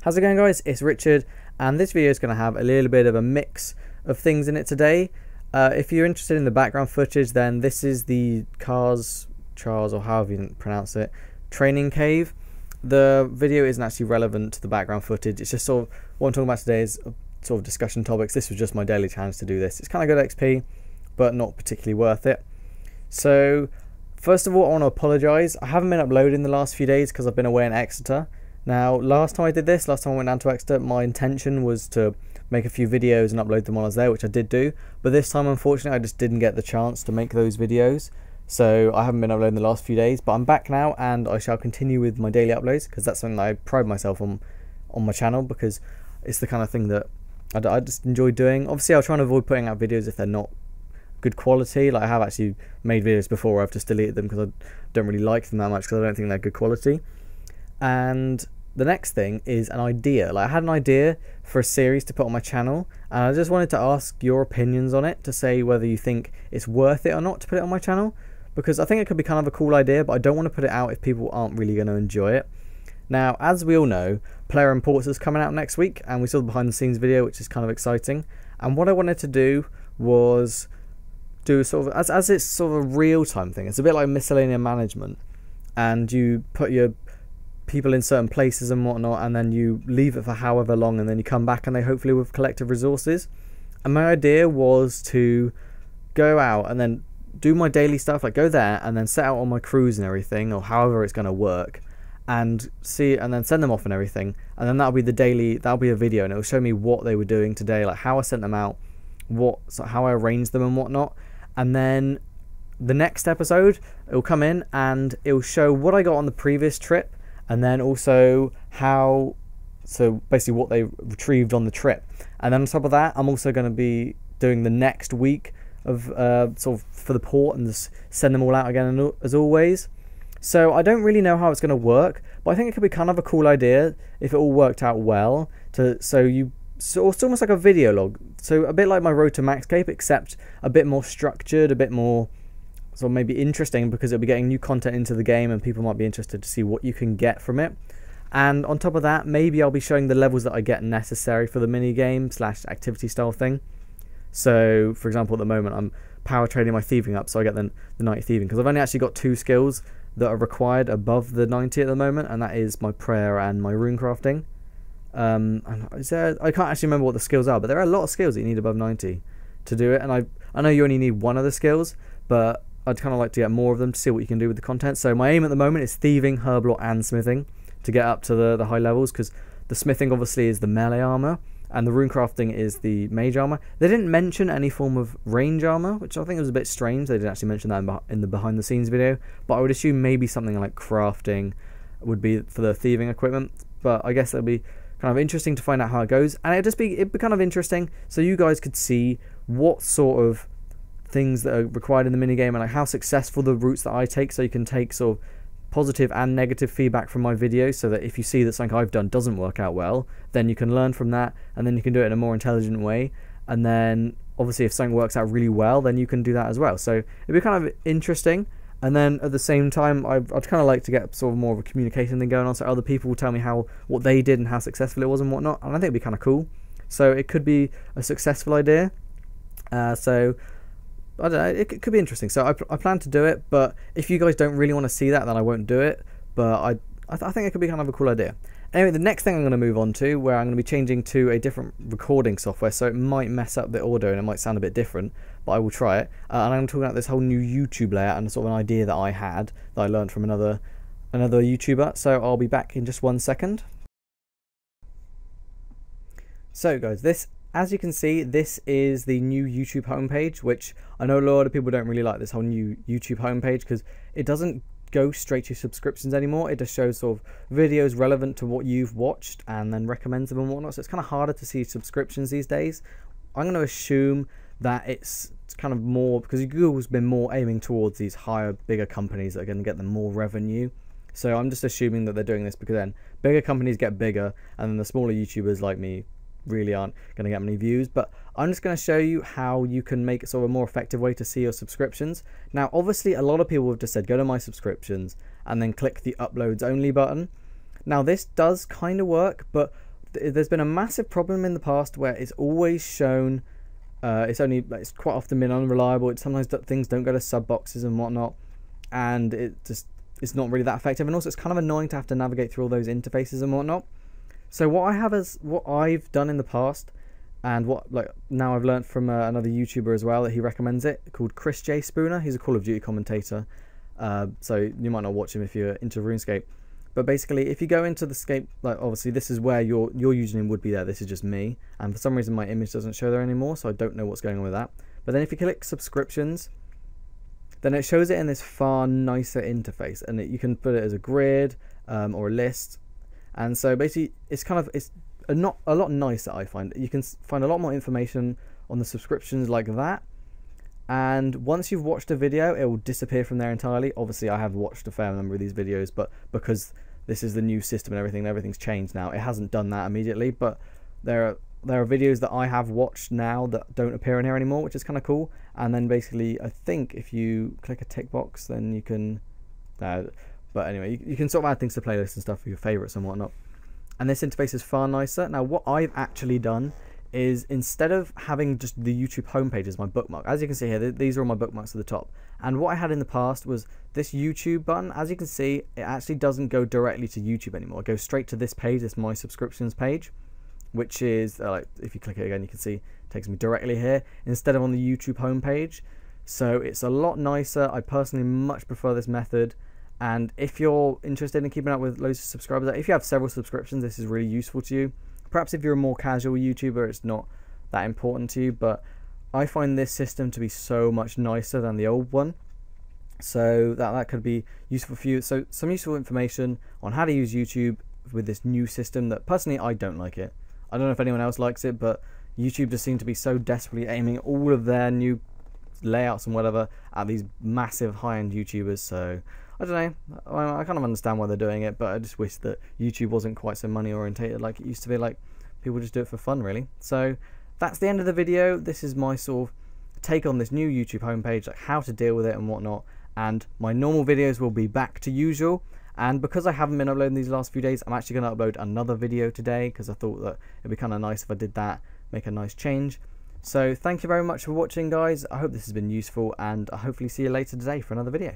How's it going, guys? It's Richard, and this video is going to have a little bit of a mix of things in it today. If you're interested in the background footage, then this is the Charles, or however you pronounce it, training cave. The video isn't actually relevant to the background footage. It's just sort of what I'm talking about today is sort of discussion topics. This was just my daily challenge to do this. It's kind of good XP, but not particularly worth it. So first of all, I want to apologise. I haven't been uploading the last few days because I've been away in Exeter. Now, last time I went down to Exeter, my intention was to make a few videos and upload them while I was there, which I did do. But this time, unfortunately, I just didn't get the chance to make those videos. So I haven't been uploading the last few days, but I'm back now and I shall continue with my daily uploads because that's something that I pride myself on my channel, because it's the kind of thing that I just enjoy doing. Obviously, I'll try and avoid putting out videos if they're not good quality. Like, I have actually made videos before where I've just deleted them because I don't really like them that much because I don't think they're good quality. And the next thing is an idea. Like, I had an idea for a series to put on my channel, and I just wanted to ask your opinions on it to say whether you think it's worth it or not to put it on my channel, because I think it could be kind of a cool idea, but I don't want to put it out if people aren't really going to enjoy it. Now, as we all know, Player Imports is coming out next week, and we saw the behind the scenes video, which is kind of exciting. And what I wanted to do was do sort of, as it's sort of a real-time thing. It's a bit like miscellaneous management, and you put your people in certain places and whatnot, and then you leave it for however long, and then you come back and they hopefully with collective resources. And my idea was to go out and then do my daily stuff, like go there and then set out on my crews and everything, or however it's going to work, and see, and then send them off and everything, and then that'll be a video, and it'll show me what they were doing today, like how I sent them out, how I arranged them and whatnot. And then the next episode, it'll come in and it'll show what I got on the previous trip, and then also so basically what they retrieved on the trip. And then on top of that, I'm also going to be doing the next week of sort of for the port, and just send them all out again as always. So I don't really know how it's going to work, but I think it could be kind of a cool idea if it all worked out well. So it's almost like a video log, so a bit like my Road to Maxcape, except a bit more structured, a bit more sort of maybe interesting, because it'll be getting new content into the game and people might be interested to see what you can get from it. And on top of that, maybe I'll be showing the levels that I get necessary for the mini game / activity style thing. So for example, at the moment I'm power trading my thieving up, so I get the 90 thieving, because I've only actually got 2 skills that are required above the 90 at the moment, and that is my prayer and my rune crafting. And I can't actually remember what the skills are, but there are a lot of skills that you need above 90 to do it. And I know you only need one of the skills, but I'd kind of like to get more of them to see what you can do with the content. So my aim at the moment is thieving, herblore, and smithing to get up to the high levels, because the smithing obviously is the melee armor, and the rune crafting is the mage armor. They didn't mention any form of range armor, which I think was a bit strange. They didn't actually mention that in the behind the scenes video, but I would assume maybe something like crafting would be for the thieving equipment. But I guess it'll be kind of interesting to find out how it goes, and it'd be kind of interesting so you guys could see what sort of things that are required in the minigame, and like how successful the routes that I take, so you can take sort of positive and negative feedback from my videos, so that if you see that something I've done doesn't work out well, then you can learn from that, and then you can do it in a more intelligent way. And then obviously if something works out really well, then you can do that as well. So it'd be kind of interesting. And then at the same time, I'd kind of like to get sort of more of a communication thing going on, so other people will tell me what they did and how successful it was and whatnot, and I think it'd be kind of cool. So it could be a successful idea. So I don't know, it could be interesting. So I plan to do it, but if you guys don't really want to see that, then I won't do it. But I think it could be kind of a cool idea. Anyway, the next thing I'm going to move on to, where I'm going to be changing to a different recording software, so it might mess up the audio and it might sound a bit different, but I will try it. And I'm talking about this whole new YouTube layout and sort of an idea that I had that I learned from another YouTuber. So I'll be back in just 1 second. So guys, as you can see, this is the new YouTube homepage, which I know a lot of people don't really like this whole new YouTube homepage, because it doesn't go straight to subscriptions anymore. It just shows sort of videos relevant to what you've watched and then recommends them and whatnot. So it's kind of harder to see subscriptions these days. I'm going to assume that it's kind of more because Google's been more aiming towards these higher, bigger companies that are going to get them more revenue. So I'm just assuming that they're doing this because then bigger companies get bigger, and then the smaller YouTubers like me really aren't going to get many views. But I'm just going to show you how you can make it sort of a more effective way to see your subscriptions. Now obviously a lot of people have just said go to my subscriptions and then click the uploads only button. Now this does kind of work, but there's been a massive problem in the past where it's always shown it's quite often been unreliable. Sometimes things don't go to sub boxes and whatnot, and it's not really that effective, and also it's kind of annoying to have to navigate through all those interfaces and whatnot. So what I've done in the past, and what now I've learned from another YouTuber as well, that he recommends it, called Chris J Spooner. He's a Call of Duty commentator, so you might not watch him if you're into RuneScape. But basically, if you go into TheScape, obviously this is where your username would be there. This is just me, and for some reason my image doesn't show there anymore, so I don't know what's going on with that. But then if you click subscriptions, then it shows it in this far nicer interface, and you can put it as a grid or a list. And so basically, it's a lot nicer, I find. You can find a lot more information on the subscriptions like that. And once you've watched a video, it will disappear from there entirely. Obviously, I have watched a fair number of these videos, but because this is the new system and everything's changed now, it hasn't done that immediately. But there are videos that I have watched now that don't appear in here anymore, which is kind of cool. And then basically, I think if you click a tick box, then you can but anyway, you can sort of add things to playlists and stuff for your favorites and whatnot. And this interface is far nicer. Now, what I've actually done is, instead of having just the YouTube homepage as my bookmark, as you can see here, these are all my bookmarks at the top. And what I had in the past was this YouTube button. As you can see, it actually doesn't go directly to YouTube anymore. It goes straight to this page, this My Subscriptions page, which is, if you click it again, you can see it takes me directly here, instead of on the YouTube homepage. So it's a lot nicer. I personally much prefer this method. And if you're interested in keeping up with loads of subscribers, if you have several subscriptions, this is really useful to you. Perhaps if you're a more casual YouTuber, it's not that important to you, but I find this system to be so much nicer than the old one. So that could be useful for you. So some useful information on how to use YouTube with this new system that personally I don't like it. I don't know if anyone else likes it, but YouTube just seem to be so desperately aiming all of their new layouts and whatever at these massive high-end YouTubers. So I don't know, I kind of understand why they're doing it, but I just wish that YouTube wasn't quite so money orientated like it used to be. Like, people just do it for fun, really. So that's the end of the video. This is my sort of take on this new YouTube homepage, like how to deal with it and whatnot. And my normal videos will be back to usual. And because I haven't been uploading these last few days, I'm actually going to upload another video today, because I thought that it'd be kind of nice if I did that, make a nice change. So thank you very much for watching, guys. I hope this has been useful, and I'll hopefully see you later today for another video.